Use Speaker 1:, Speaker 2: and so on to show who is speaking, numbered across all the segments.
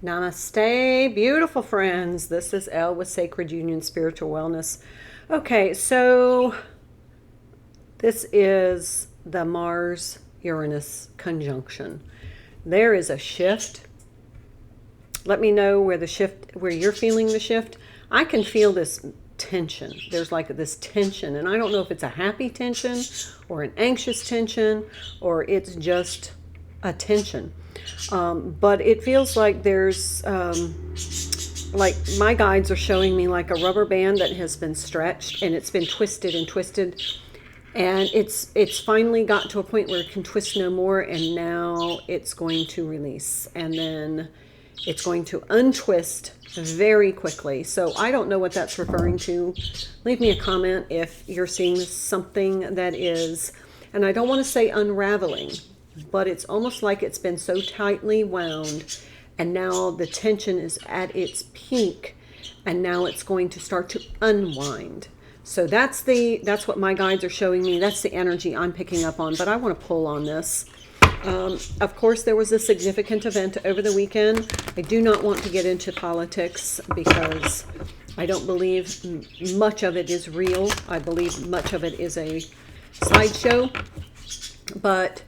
Speaker 1: Namaste, beautiful friends. This is Elle with Sacred Union Spiritual Wellness. Okay, so this is the Mars Uranus conjunction. There is a shift. Let me know where you're feeling the shift. I can feel this tension. There's like this tension, and I don't know if it's a happy tension or an anxious tension or it's just a tension. But it feels like there's, like my guides are showing me like a rubber band that has been stretched and it's been twisted and twisted. And it's finally got to a point where it can twist no more, and now it's going to release. And then it's going to untwist very quickly. So I don't know what that's referring to. Leave me a comment if you're seeing something that is, and I don't want to say unraveling, but it's almost like it's been so tightly wound and now the tension is at its peak and now it's going to start to unwind. So that's what my guides are showing me. That's the energy I'm picking up on, but I want to pull on this. Of course, there was a significant event over the weekend. I do not want to get into politics because I don't believe much of it is real. I believe much of it is a sideshow. But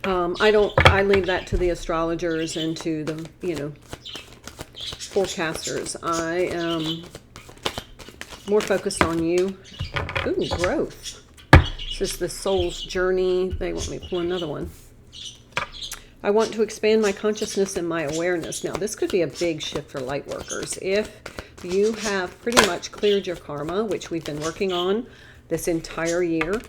Speaker 1: I leave that to the astrologers and to the, forecasters. I am more focused on you. Ooh, growth. This is the soul's journey. They want me to pull another one. I want to expand my consciousness and my awareness. Now, this could be a big shift for light workers. If you have pretty much cleared your karma, which we've been working on this entire year.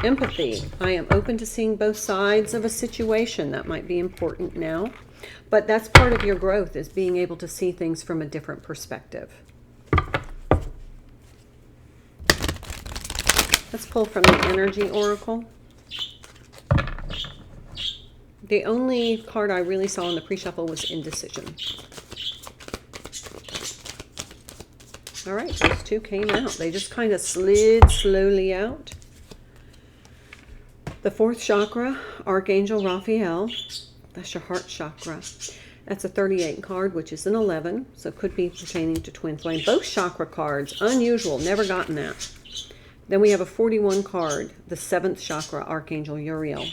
Speaker 1: Empathy. I am open to seeing both sides of a situation. That might be important now. But that's part of your growth, is being able to see things from a different perspective. Let's pull from the Energy Oracle. The only card I really saw in the pre-shuffle was indecision. All right, those two came out. They just kind of slid slowly out. The fourth chakra, Archangel Raphael. That's your heart chakra. That's a 38 card, which is an 11. So it could be pertaining to twin flame. Both chakra cards, unusual, never gotten that. Then we have a 41 card, the seventh chakra, Archangel Uriel.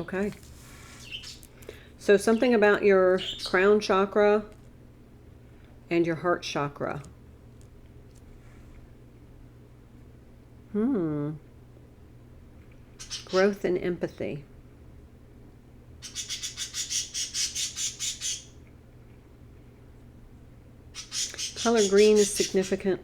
Speaker 1: Okay. So something about your crown chakra and your heart chakra. Growth and empathy. Color green is significant.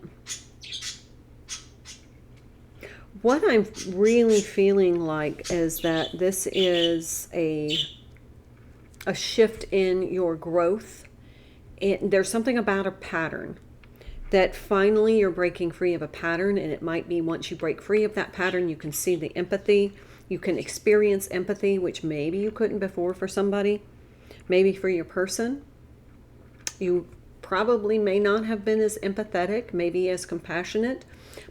Speaker 1: What I'm really feeling like is that this is a shift in your growth. There's something about a pattern that finally you're breaking free of a pattern, and it might be once you break free of that pattern, you can see the empathy. You can experience empathy, which maybe you couldn't before for somebody. Maybe for your person. You probably may not have been as empathetic, maybe as compassionate.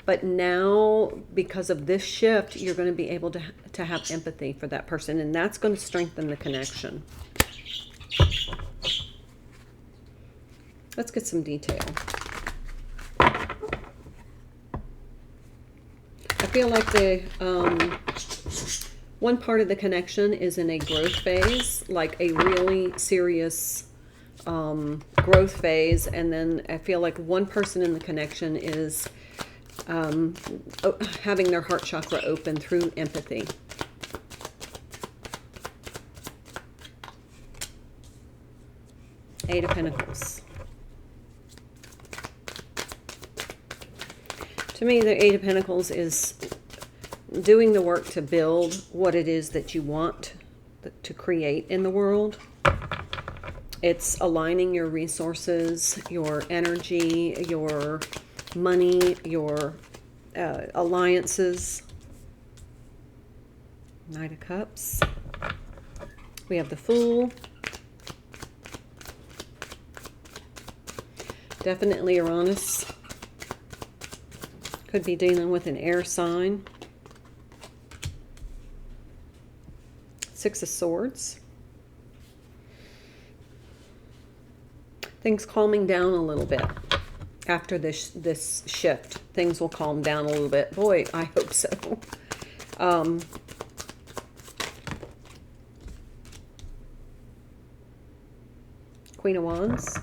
Speaker 1: But now, because of this shift, you're going to be able to have empathy for that person, and that's going to strengthen the connection. Let's get some detail. I feel like the one part of the connection is in a growth phase, like a really serious growth phase, and then I feel like one person in the connection is having their heart chakra open through empathy. Eight of Pentacles. To me, the Eight of Pentacles is doing the work to build what it is that you want to create in the world. It's aligning your resources, your energy, your money, your alliances. Knight of Cups. We have the Fool. Definitely Uranus. Could be dealing with an air sign. Six of Swords. Things calming down a little bit. After this shift, things will calm down a little bit. Boy, I hope so. Queen of Wands.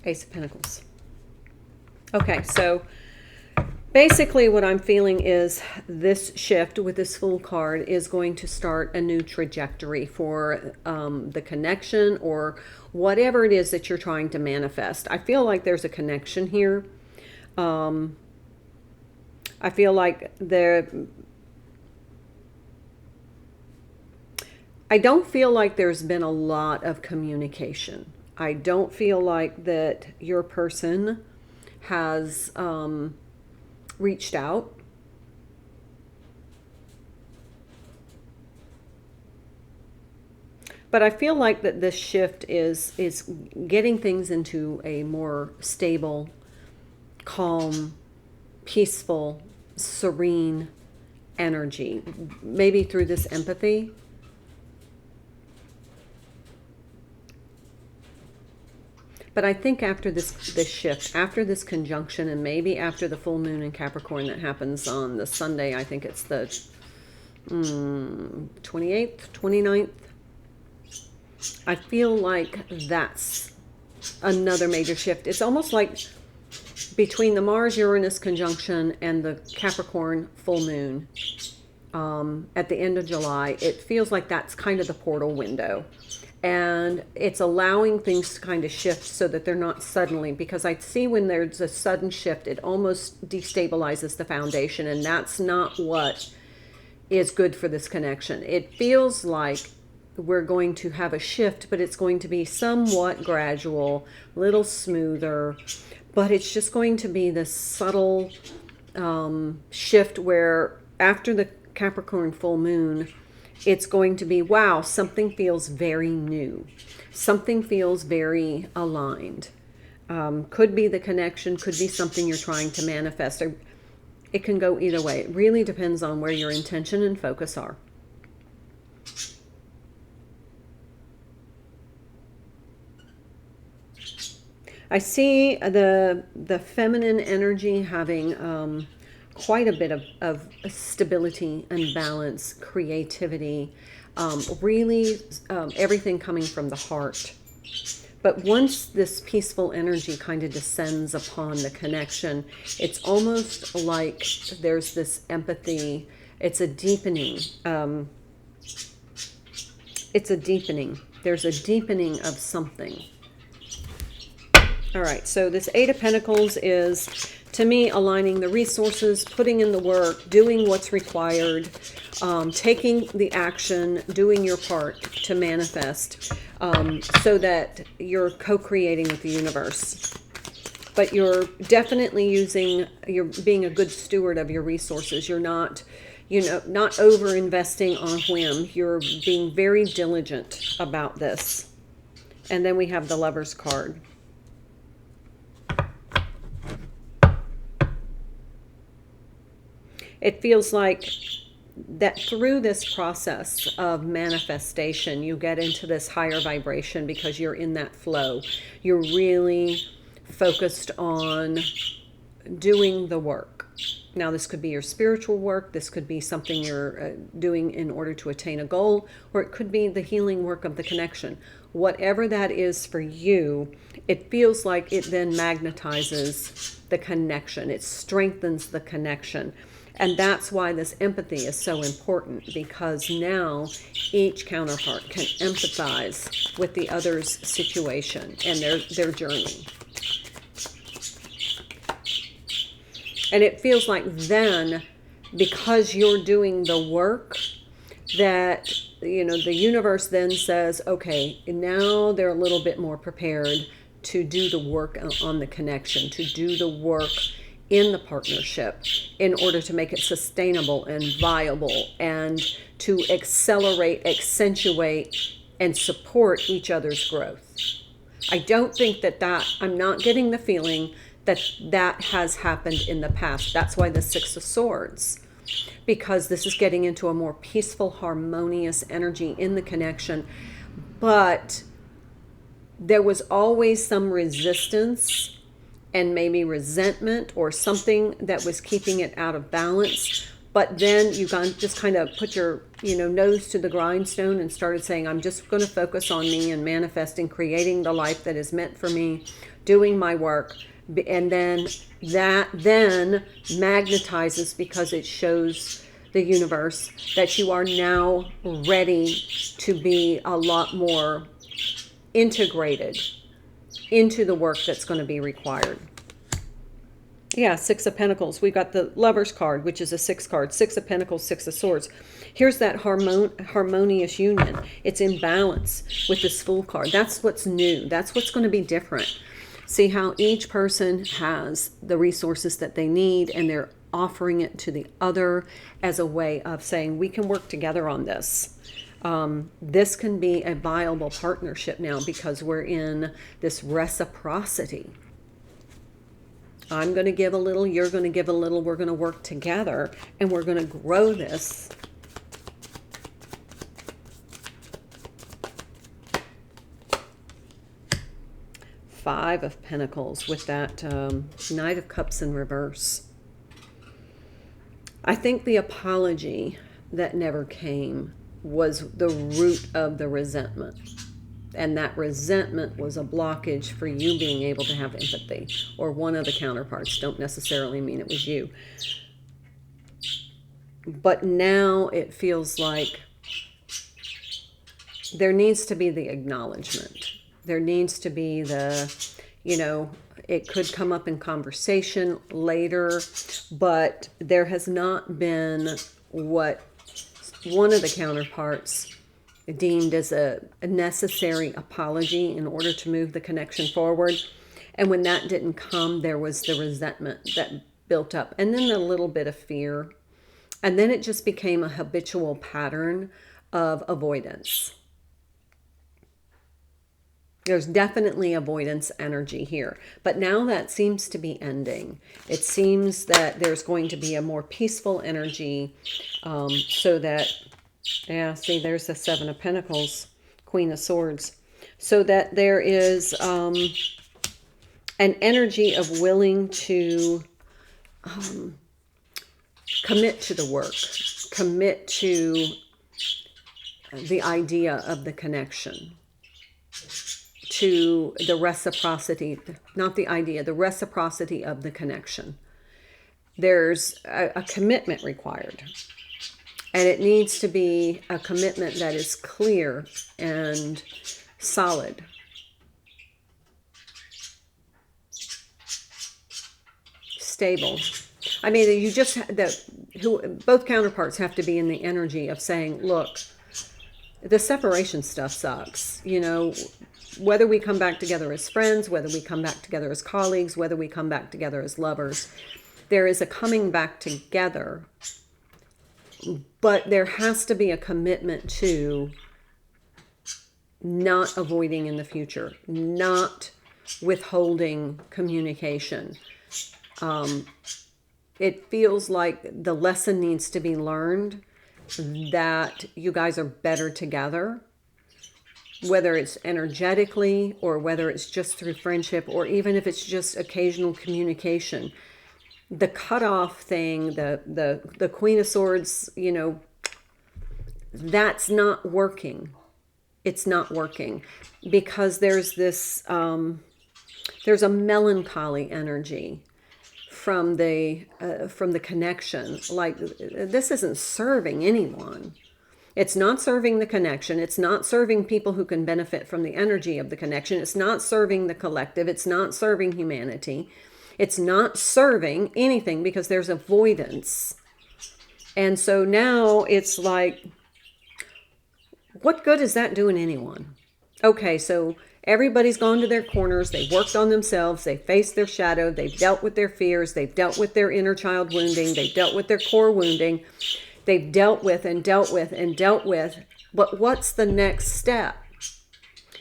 Speaker 1: Ace of Pentacles. Okay, so basically what I'm feeling is this shift with this Fool card is going to start a new trajectory for the connection or whatever it is that you're trying to manifest. I feel like there's a connection here. I feel like I don't feel like there's been a lot of communication. I don't feel like that your person has reached out. But I feel like that this shift is getting things into a more stable, calm, peaceful, serene energy. Maybe through this empathy. But I think after this shift, after this conjunction, and maybe after the full moon in Capricorn that happens on the Sunday, I think it's the 28th, 29th. I feel like that's another major shift. It's almost like between the Mars-Uranus conjunction and the Capricorn full moon at the end of July, it feels like that's kind of the portal window. And it's allowing things to kind of shift so that they're not suddenly, because I see when there's a sudden shift, it almost destabilizes the foundation, and that's not what is good for this connection. It feels like we're going to have a shift, but it's going to be somewhat gradual, a little smoother, but it's just going to be this subtle shift where after the Capricorn full moon, it's going to be, wow, something feels very new. Something feels very aligned. Could be the connection, could be something you're trying to manifest. It can go either way. It really depends on where your intention and focus are. I see the feminine energy having quite a bit of stability and balance, creativity, really everything coming from the heart. But once this peaceful energy kind of descends upon the connection, it's almost like there's this empathy. It's a deepening. It's a deepening. There's a deepening of something. All right, so this Eight of Pentacles is, to me, aligning the resources, putting in the work, doing what's required, taking the action, doing your part to manifest, so that you're co-creating with the universe. But you're definitely you're being a good steward of your resources. You're not, not over-investing on whim. You're being very diligent about this. And then we have the Lover's card. It feels like that through this process of manifestation, you get into this higher vibration because you're in that flow. You're really focused on doing the work. Now, this could be your spiritual work. This could be something you're doing in order to attain a goal, or it could be the healing work of the connection. Whatever that is for you, it feels like it then magnetizes the connection. It strengthens the connection. And that's why this empathy is so important, because now each counterpart can empathize with the other's situation and their journey. And it feels like then, because you're doing the work, that, the universe then says, okay, now they're a little bit more prepared to do the work on the connection, to do the work in the partnership in order to make it sustainable and viable and to accelerate, accentuate, and support each other's growth. I don't think I'm not getting the feeling that has happened in the past. That's why the Six of Swords, because this is getting into a more peaceful, harmonious energy in the connection. But there was always some resistance and maybe resentment or something that was keeping it out of balance. But then you just kind of put your nose to the grindstone and started saying, I'm just going to focus on me and manifesting, creating the life that is meant for me, doing my work. And then that then magnetizes, because it shows the universe that you are now ready to be a lot more integrated into the work that's going to be required. Yeah, Six of Pentacles. We've got the Lover's card, which is a 6 card. 6 of Pentacles, 6 of Swords. Here's that harmonious union. It's in balance with this Fool card. That's what's new. That's what's going to be different. See how each person has the resources that they need, and they're offering it to the other as a way of saying, we can work together on this. This can be a viable partnership now, because we're in this reciprocity. I'm going to give a little, you're going to give a little, we're going to work together, and we're going to grow this. Five of Pentacles with that Knight of Cups in reverse. I think the apology that never came was the root of the resentment. And that resentment was a blockage for you being able to have empathy, or one of the counterparts. Don't necessarily mean it was you. But now it feels like there needs to be the acknowledgement. There needs to be the, it could come up in conversation later, but there has not been what one of the counterparts deemed as a necessary apology in order to move the connection forward. And when that didn't come, there was the resentment that built up, and then a little bit of fear. And then it just became a habitual pattern of avoidance. There's definitely avoidance energy here. But now that seems to be ending. It seems that there's going to be a more peaceful energy, so that, yeah, see, there's the Seven of Pentacles, Queen of Swords. So that there is an energy of willing to commit to the work, commit to the idea of the connection, to the reciprocity, not the idea, the reciprocity of the connection. There's a commitment required. And it needs to be a commitment that is clear and solid. Stable. I mean, you just, both counterparts have to be in the energy of saying, look, the separation stuff sucks. Whether we come back together as friends, whether we come back together as colleagues, whether we come back together as lovers, there is a coming back together. But there has to be a commitment to not avoiding in the future, not withholding communication. It feels like the lesson needs to be learned that you guys are better together, whether it's energetically or whether it's just through friendship, or even if it's just occasional communication. The cutoff thing, the Queen of Swords, that's not working. It's not working because there's this, there's a melancholy energy from the connection. Like, this isn't serving anyone. It's not serving the connection. It's not serving people who can benefit from the energy of the connection. It's not serving the collective. It's not serving humanity. It's not serving anything because there's avoidance. And so now it's like, what good is that doing anyone? Okay, so everybody's gone to their corners. They've worked on themselves. They've faced their shadow. They've dealt with their fears. They've dealt with their inner child wounding. They've dealt with their core wounding. They've dealt with and dealt with and dealt with. But what's the next step?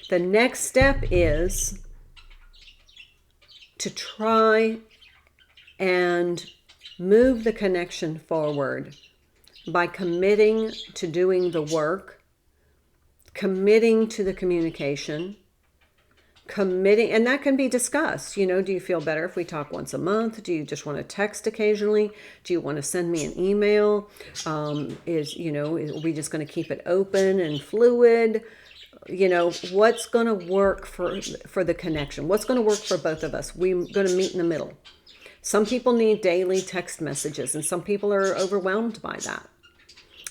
Speaker 1: The next step is to try and move the connection forward by committing to doing the work, committing to the communication, committing, and that can be discussed. You know, do you feel better if we talk once a month? Do you just want to text occasionally? Do you want to send me an email? Are we just going to keep it open and fluid? You know, what's going to work for the connection? What's going to work for both of us? We're going to meet in the middle. Some people need daily text messages, and some people are overwhelmed by that.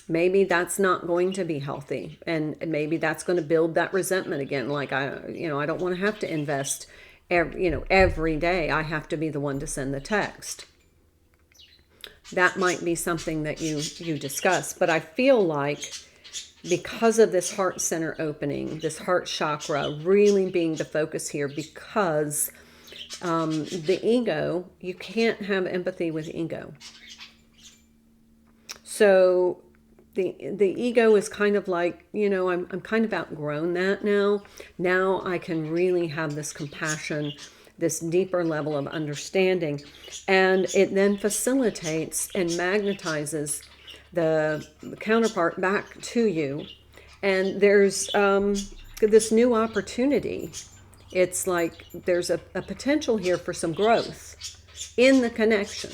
Speaker 1: Maybe that's not going to be healthy, and maybe that's going to build that resentment again. Like, I don't want to have to invest every day. I have to be the one to send the text. That might be something that you discuss. But I feel like because of this heart center opening, this heart chakra really being the focus here, because the ego, you can't have empathy with ego. So the ego is kind of like, I'm kind of outgrown that now. Now I can really have this compassion, this deeper level of understanding, and it then facilitates and magnetizes the counterpart back to you. And there's this new opportunity. It's like there's a potential here for some growth in the connection.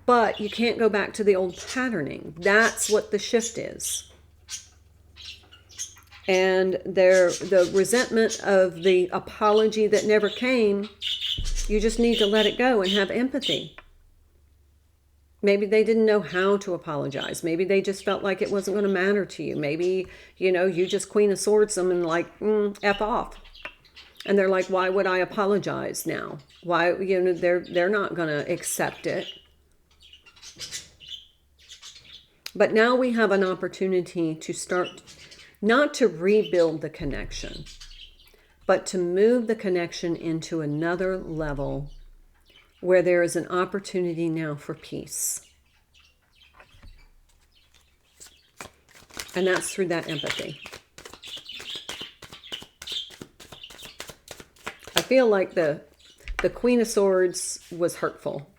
Speaker 1: But you can't go back to the old patterning. That's what the shift is. And the resentment of the apology that never came, you just need to let it go and have empathy. Maybe they didn't know how to apologize. Maybe they just felt like it wasn't going to matter to you. Maybe, you just Queen of Swords them and like, F off. And they're like, why would I apologize now? Why, they're not going to accept it. But now we have an opportunity to start, not to rebuild the connection, but to move the connection into another level where there is an opportunity now for peace. And that's through that empathy. I feel like the Queen of Swords was hurtful.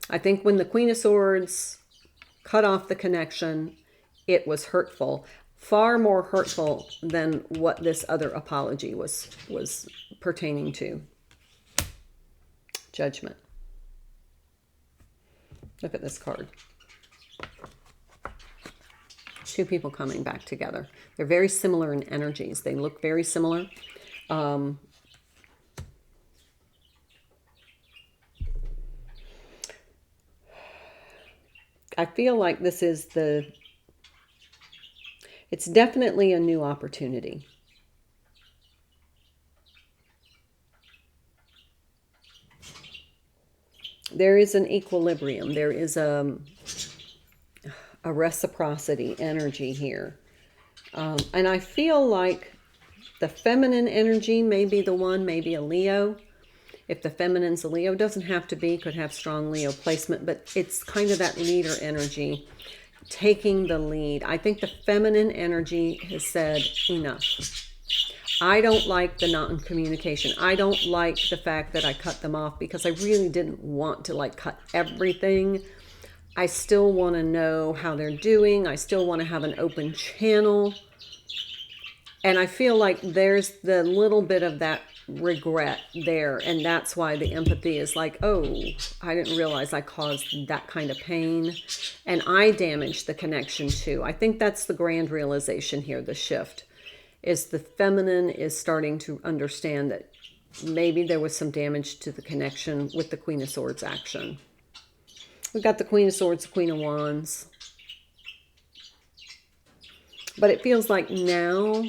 Speaker 1: I think when the Queen of Swords cut off the connection, it was hurtful. Far more hurtful than what this other apology was pertaining to. Judgment. Look at this card. Two people coming back together. They're very similar in energies. They look very similar. I feel like this is it's definitely a new opportunity. There is an equilibrium. There is a reciprocity energy here. And I feel like the feminine energy may be the one, maybe a Leo. If the feminine's a Leo, doesn't have to be, could have strong Leo placement, but it's kind of that leader energy, taking the lead. I think the feminine energy has said enough. I don't like the non-communication. I don't like the fact that I cut them off, because I really didn't want to cut everything. I still want to know how they're doing. I still want to have an open channel. And I feel like there's the little bit of that regret there, and that's why the empathy is like, oh, I didn't realize I caused that kind of pain, and I damaged the connection too. I think that's the grand realization here. The shift is the feminine is starting to understand that maybe there was some damage to the connection with the Queen of Swords action. We've got the Queen of Swords, the Queen of Wands, but it feels like now,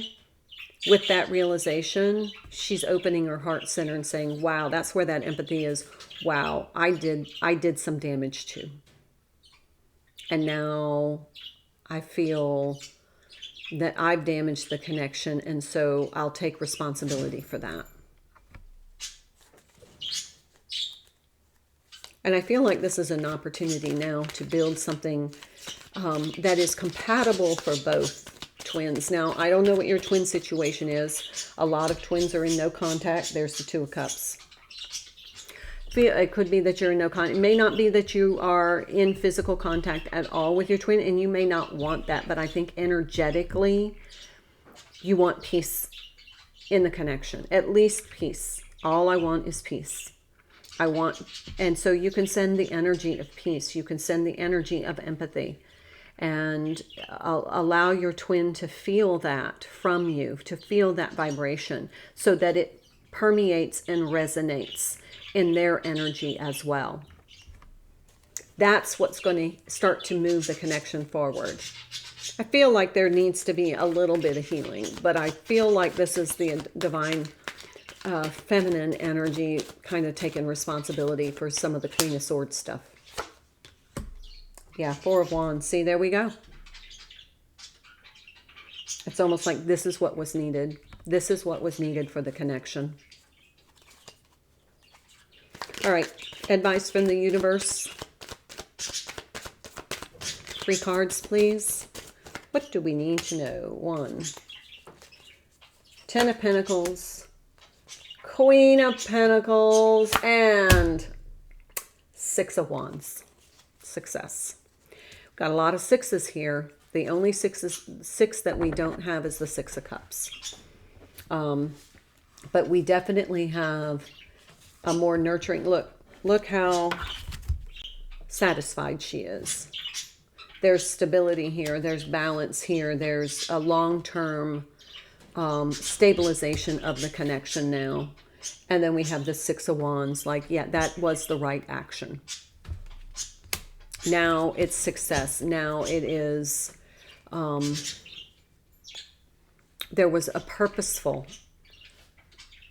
Speaker 1: with that realization, she's opening her heart center and saying, wow, that's where that empathy is. Wow, I did some damage too. And now I feel that I've damaged the connection, and so I'll take responsibility for that. And I feel like this is an opportunity now to build something that is compatible for both twins. Now, I don't know what your twin situation is. A lot of twins are in no contact. There's the Two of Cups. It could be that you're in no contact. It may not be that you are in physical contact at all with your twin, and you may not want that. But I think energetically, you want peace in the connection. At least peace. All I want is peace. And so you can send the energy of peace. You can send the energy of empathy. And allow your twin to feel that from you, to feel that vibration, so that it permeates and resonates in their energy as well. That's what's going to start to move the connection forward. I feel like there needs to be a little bit of healing, but I feel like this is the divine feminine energy kind of taking responsibility for some of the Queen of Swords stuff. Yeah, Four of Wands. See, there we go. It's almost like this is what was needed. This is what was needed for the connection. All right, advice from the universe. 3 cards, please. What do we need to know? 1. 10 of Pentacles. Queen of Pentacles. And 6 of Wands. Success. Got a lot of 6s here. The only 6 that we don't have is the 6 of Cups. But we definitely have a more nurturing look how satisfied she is. There's stability here, there's balance here, there's a long-term stabilization of the connection now. And then we have the 6 of Wands, like, yeah, that was the right action. Now it's success. Now it is there was a purposeful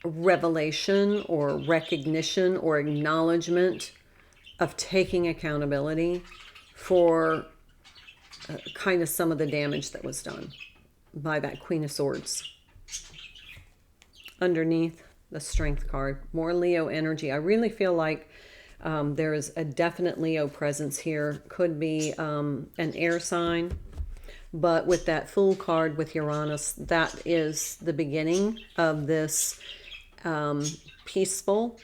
Speaker 1: revelation or recognition or acknowledgement of taking accountability for kind of some of the damage that was done by that Queen of Swords. Underneath, the Strength card, more Leo energy. I really feel like there is a definite Leo presence here. Could be an air sign. But with that Fool card with Uranus, that is the beginning of this peaceful.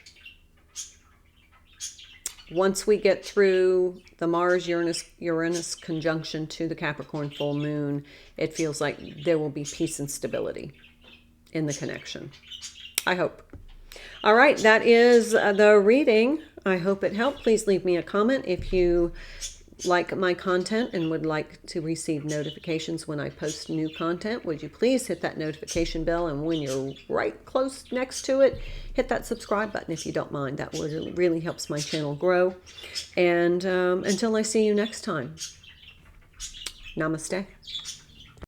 Speaker 1: Once we get through the Mars-Uranus conjunction to the Capricorn full moon, it feels like there will be peace and stability in the connection. I hope. All right, that is the reading. I hope it helped. Please leave me a comment if you like my content and would like to receive notifications when I post new content. Would you please hit that notification bell, and when you're right close next to it, hit that subscribe button if you don't mind. That really helps my channel grow. And until I see you next time, namaste.